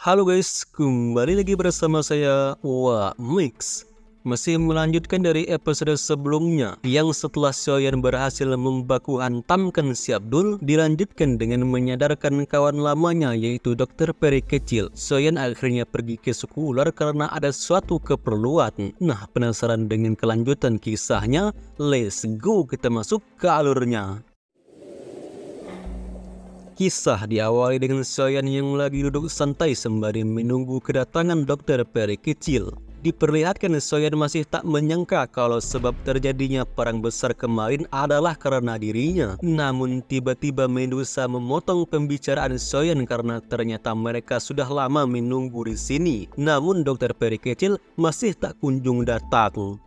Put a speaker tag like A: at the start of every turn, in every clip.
A: Halo guys, kembali lagi bersama saya Wak Mix. Masih melanjutkan dari episode sebelumnya yang setelah Soyeon berhasil membaku hantamkan si Abdul, dilanjutkan dengan menyadarkan kawan lamanya yaitu Dokter Peri kecil. Soyeon akhirnya pergi ke suku ular karena ada suatu keperluan. Nah, penasaran dengan kelanjutan kisahnya? Let's go, kita masuk ke alurnya. Kisah diawali dengan Soyeon yang lagi duduk santai sembari menunggu kedatangan Dokter Peri kecil. Diperlihatkan Soyeon masih tak menyangka kalau sebab terjadinya perang besar kemarin adalah karena dirinya. Namun tiba-tiba Medusa memotong pembicaraan Soyeon karena ternyata mereka sudah lama menunggu di sini. Namun Dokter Peri kecil masih tak kunjung datang.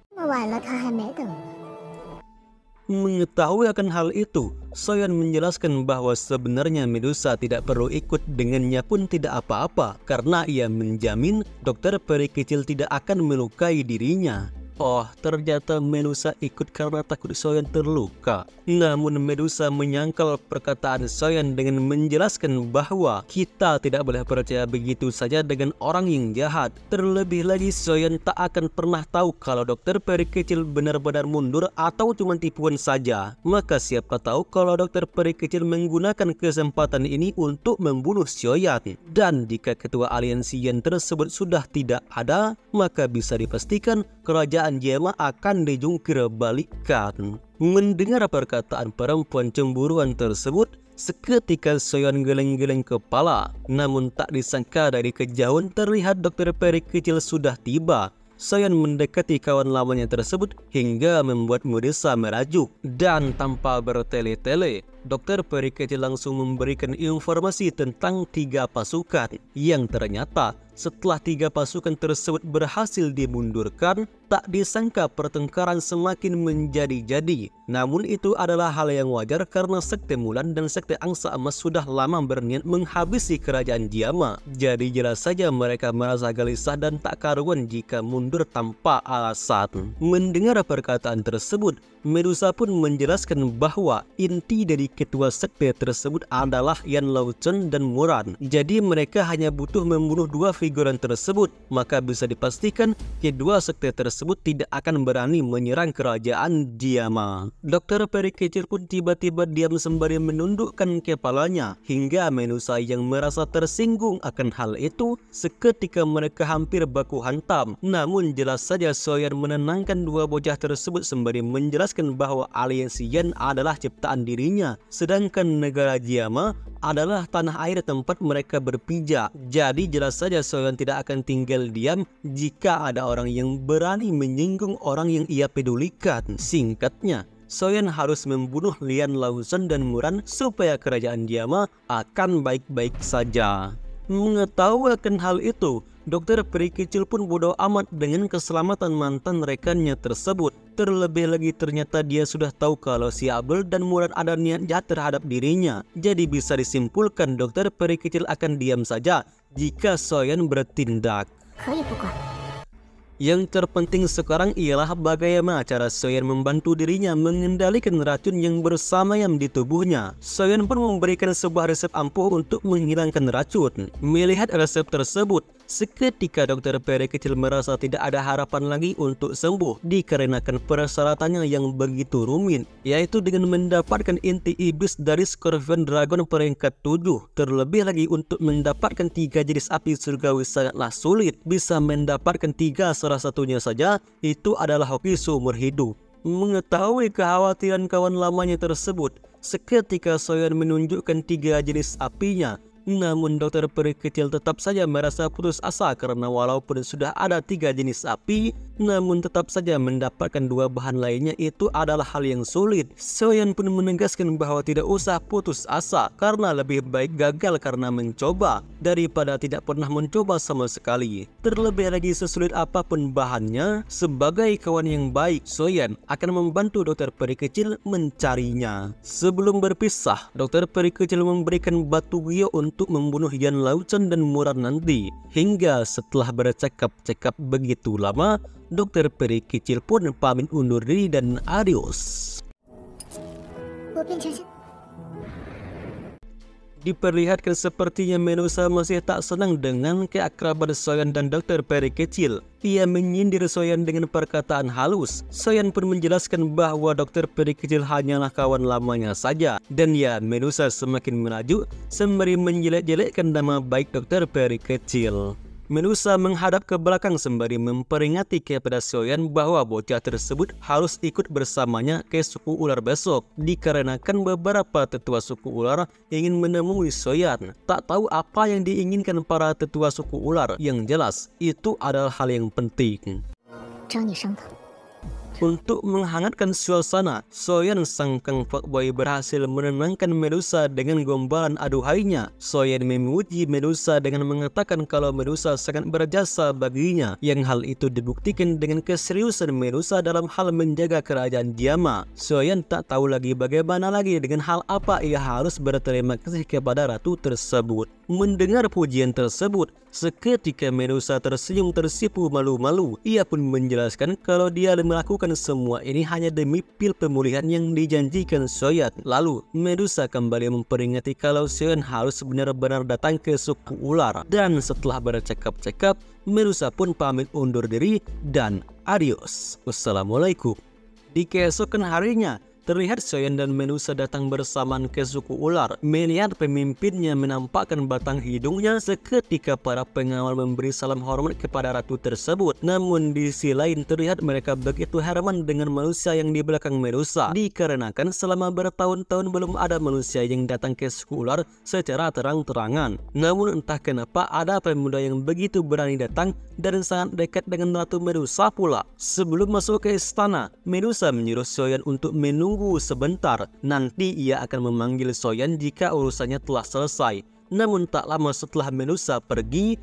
A: Mengetahui akan hal itu, Soyeon menjelaskan bahwa sebenarnya Medusa tidak perlu ikut dengannya pun tidak apa-apa karena ia menjamin Dokter Peri kecil tidak akan melukai dirinya. Oh, ternyata Medusa ikut karena takut Soyeon terluka. Namun Medusa menyangkal perkataan Soyeon dengan menjelaskan bahwa kita tidak boleh percaya begitu saja dengan orang yang jahat. Terlebih lagi Soyeon tak akan pernah tahu kalau Dokter Peri kecil benar-benar mundur atau cuma tipuan saja. Maka siapa tahu kalau Dokter Peri kecil menggunakan kesempatan ini untuk membunuh Soyeon. Dan jika ketua aliansi Yen tersebut sudah tidak ada, maka bisa dipastikan kerajaan Jema akan dijungkir balikkan. Mendengar perkataan perempuan cemburuan tersebut, seketika Soyeon geleng-geleng kepala. Namun tak disangka dari kejauhan terlihat Dokter Peri kecil sudah tiba. Soyeon mendekati kawan lamanya tersebut hingga membuat Medusa merajuk. Dan tanpa bertele-tele, Dokter Peri kecil langsung memberikan informasi tentang 3 pasukan yang ternyata setelah 3 pasukan tersebut berhasil dimundurkan, tak disangka pertengkaran semakin menjadi-jadi. Namun itu adalah hal yang wajar karena Sekte Mulan dan Sekte Angsa Emas sudah lama berniat menghabisi kerajaan Jema. Jadi jelas saja mereka merasa gelisah dan tak karuan jika mundur tanpa alasan. Mendengar perkataan tersebut, Medusa pun menjelaskan bahwa inti dari ketua sekte tersebut adalah Yan Lauchen dan Muran. Jadi mereka hanya butuh membunuh 2 figuran tersebut, maka bisa dipastikan kedua sekte tersebut tidak akan berani menyerang kerajaan Jema. Dokter Peri kecil pun tiba-tiba diam sembari menundukkan kepalanya, hingga Medusa yang merasa tersinggung akan hal itu seketika mereka hampir baku hantam. Namun jelas saja Soyeon menenangkan 2 bocah tersebut sembari menjelaskan bahwa aliansi Yen adalah ciptaan dirinya, sedangkan negara Jema adalah tanah air tempat mereka berpijak. Jadi jelas saja Soyeon tidak akan tinggal diam jika ada orang yang berani menyinggung orang yang ia pedulikan. Singkatnya, Soyeon harus membunuh Yan Lauchen dan Muran supaya kerajaan Jema akan baik-baik saja. Mengetahui akan hal itu, Dokter Peri kecil pun bodoh amat dengan keselamatan mantan rekannya tersebut. Terlebih lagi ternyata dia sudah tahu kalau si Abdul dan Muran ada niat jahat terhadap dirinya. Jadi bisa disimpulkan Dokter Peri kecil akan diam saja jika Soyeon bertindak. Yang terpenting sekarang ialah bagaimana cara Soyeon membantu dirinya mengendalikan racun yang bersamayam di tubuhnya. Soyeon pun memberikan sebuah resep ampuh untuk menghilangkan racun. Melihat resep tersebut, seketika Dokter Peri kecil merasa tidak ada harapan lagi untuk sembuh dikarenakan persyaratannya yang begitu rumit, yaitu dengan mendapatkan inti iblis dari Scorpion Dragon peringkat 7. Terlebih lagi untuk mendapatkan 3 jenis api surgawi sangatlah sulit. Bisa mendapatkan 3 salah satunya saja itu adalah hoki seumur hidup. Mengetahui kekhawatiran kawan lamanya tersebut, seketika Soyeon menunjukkan 3 jenis apinya. Namun Dokter Peri kecil tetap saja merasa putus asa karena walaupun sudah ada 3 jenis api, namun tetap saja mendapatkan 2 bahan lainnya itu adalah hal yang sulit. Soyeon pun menegaskan bahwa tidak usah putus asa karena lebih baik gagal karena mencoba daripada tidak pernah mencoba sama sekali. Terlebih lagi sesulit apapun bahannya, sebagai kawan yang baik, Soyeon akan membantu Dokter Peri kecil mencarinya. Sebelum berpisah, Dokter Peri kecil memberikan batu gio untuk membunuh Yan Lauchen dan Muran nanti. Hingga setelah bercakap-cakap begitu lama, Dokter Peri kecil pun pamit undur diri dan adios. Diperlihatkan sepertinya Medusa masih tak senang dengan keakraban Soyan dan Dokter Peri kecil. Ia menyindir Soyan dengan perkataan halus. Soyan pun menjelaskan bahwa Dokter Peri kecil hanyalah kawan lamanya saja. Dan ya, Medusa semakin melaju sembari menjelek-jelekkan nama baik Dokter Peri kecil. Medusa menghadap ke belakang sembari memperingati kepada Soyan bahwa bocah tersebut harus ikut bersamanya ke suku ular besok, dikarenakan beberapa tetua suku ular ingin menemui Soyan. Tak tahu apa yang diinginkan para tetua suku ular, yang jelas itu adalah hal yang penting. Untuk menghangatkan suasana, Soyan sang kang fuckboy berhasil menenangkan Medusa dengan gombalan aduhainya. Soyan memuji Medusa dengan mengatakan kalau Medusa sangat berjasa baginya, yang hal itu dibuktikan dengan keseriusan Medusa dalam hal menjaga kerajaan Diama. Soyan tak tahu lagi bagaimana lagi dengan hal apa ia harus berterima kasih kepada ratu tersebut. Mendengar pujian tersebut, seketika Medusa tersenyum tersipu malu-malu. Ia pun menjelaskan kalau dia melakukan semua ini hanya demi pil pemulihan yang dijanjikan Soyan. Lalu, Medusa kembali memperingati kalau Soyan harus benar-benar datang ke suku ular. Dan setelah bercakap-cakap, Medusa pun pamit undur diri dan adios. Wassalamualaikum. Di keesokan harinya, terlihat Soyan dan Medusa datang bersamaan ke suku ular. Melihat pemimpinnya menampakkan batang hidungnya, seketika para pengawal memberi salam hormat kepada ratu tersebut. Namun di sisi lain terlihat mereka begitu heran dengan manusia yang di belakang Medusa, dikarenakan selama bertahun-tahun belum ada manusia yang datang ke suku ular secara terang-terangan. Namun entah kenapa ada pemuda yang begitu berani datang dan sangat dekat dengan Ratu Medusa pula. Sebelum masuk ke istana, Medusa menyuruh Soyan untuk menunggu sebentar. Nanti ia akan memanggil Soyan jika urusannya telah selesai. Namun tak lama setelah Medusa pergi,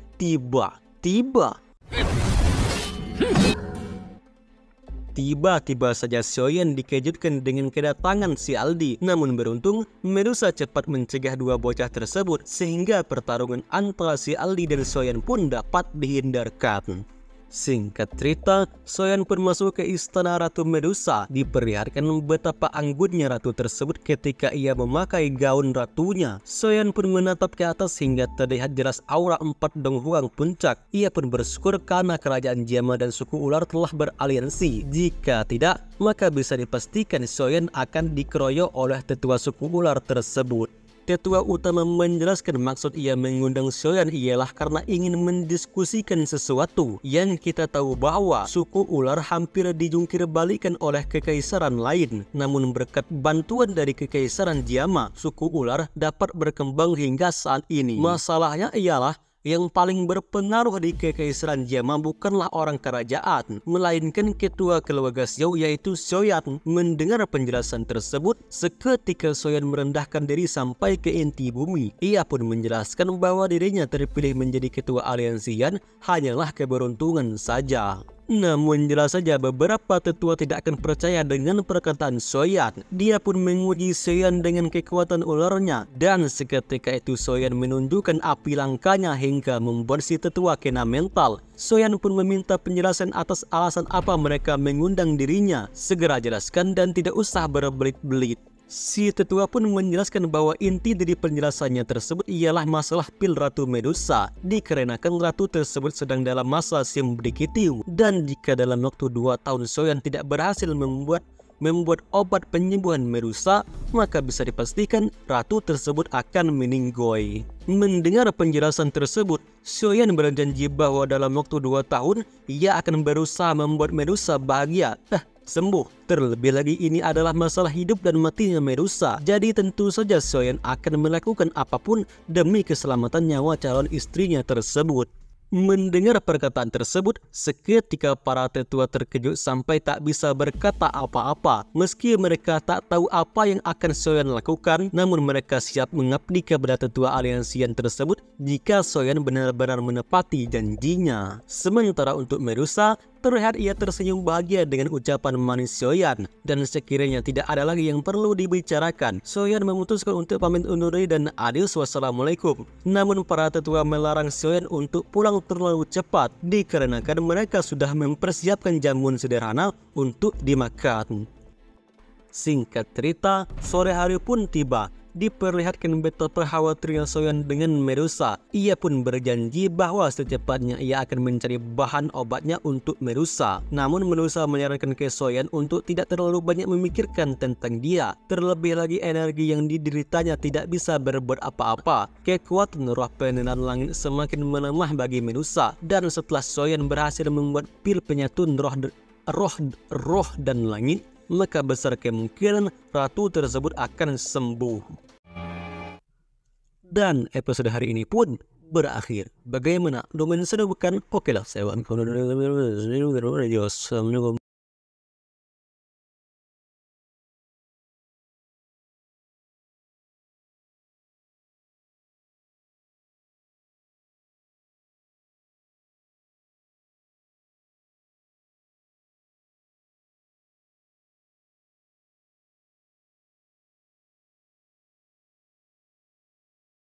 A: Tiba-tiba saja Soyan dikejutkan dengan kedatangan si Aldi. Namun beruntung, Medusa cepat mencegah dua bocah tersebut sehingga pertarungan antara si Aldi dan Soyan pun dapat dihindarkan. Singkat cerita, Soyan pun masuk ke istana Ratu Medusa. Diperlihatkan betapa anggunnya ratu tersebut ketika ia memakai gaun ratunya. Soyan pun menatap ke atas hingga terlihat jelas aura 4 Donghuang puncak. Ia pun bersyukur karena kerajaan Diama dan suku ular telah beraliansi. Jika tidak, maka bisa dipastikan Soyan akan dikeroyok oleh tetua suku ular tersebut. Tetua utama menjelaskan maksud ia mengundang Soyan ialah karena ingin mendiskusikan sesuatu. Yang kita tahu bahwa suku ular hampir dijungkir balikan oleh kekaisaran lain. Namun berkat bantuan dari kekaisaran Diama, suku ular dapat berkembang hingga saat ini. Masalahnya ialah yang paling berpengaruh di kekaisaran Diama bukanlah orang kerajaan, melainkan ketua keluarga Xiao yaitu Soyan. Mendengar penjelasan tersebut, seketika Soyan merendahkan diri sampai ke inti bumi. Ia pun menjelaskan bahwa dirinya terpilih menjadi ketua aliansian hanyalah keberuntungan saja. Namun jelas saja beberapa tetua tidak akan percaya dengan perkataan Soyan. Dia pun menguji Soyan dengan kekuatan ularnya, dan seketika itu Soyan menunjukkan api langkanya hingga membuat si tetua kena mental. Soyan pun meminta penjelasan atas alasan apa mereka mengundang dirinya. Segera jelaskan dan tidak usah berbelit-belit. Si tetua pun menjelaskan bahwa inti dari penjelasannya tersebut ialah masalah pil Ratu Medusa, dikarenakan ratu tersebut sedang dalam masa Simbrikitiu, dan jika dalam waktu 2 tahun Soyan tidak berhasil membuat obat penyembuhan Medusa, maka bisa dipastikan ratu tersebut akan meninggoy. Mendengar penjelasan tersebut, Soyan berjanji bahwa dalam waktu 2 tahun ia akan berusaha membuat Medusa bahagia. Sembuh. Terlebih lagi ini adalah masalah hidup dan matinya Medusa. Jadi tentu saja Soyan akan melakukan apapun demi keselamatan nyawa calon istrinya tersebut. Mendengar perkataan tersebut, seketika para tetua terkejut sampai tak bisa berkata apa-apa. Meski mereka tak tahu apa yang akan Soyan lakukan, namun mereka siap mengabdi kepada tetua aliansian tersebut jika Soyan benar-benar menepati janjinya. Sementara untuk Medusa, terlihat ia tersenyum bahagia dengan ucapan manis Soyan, dan sekiranya tidak ada lagi yang perlu dibicarakan, Soyan memutuskan untuk pamit undur diri dan adios, wassalamualaikum. Namun para tetua melarang Soyan untuk pulang terlalu cepat, dikarenakan mereka sudah mempersiapkan jamuan sederhana untuk dimakan. Singkat cerita, sore hari pun tiba. diperlihatkan betapa khawatirnya Soyeon dengan Medusa. Ia pun berjanji bahwa secepatnya ia akan mencari bahan obatnya untuk Medusa. Namun Medusa menyarankan ke Soyeon untuk tidak terlalu banyak memikirkan tentang dia. Terlebih lagi energi yang dideritanya tidak bisa berbuat apa-apa. Kekuatan roh peneran langit semakin melemah bagi Medusa, dan setelah Soyeon berhasil membuat pil penyatun roh dan langit, maka besar kemungkinan ratu tersebut akan sembuh. Dan episode hari ini pun berakhir. Bagaimana? Domain sudah bukan? Oke lah, saya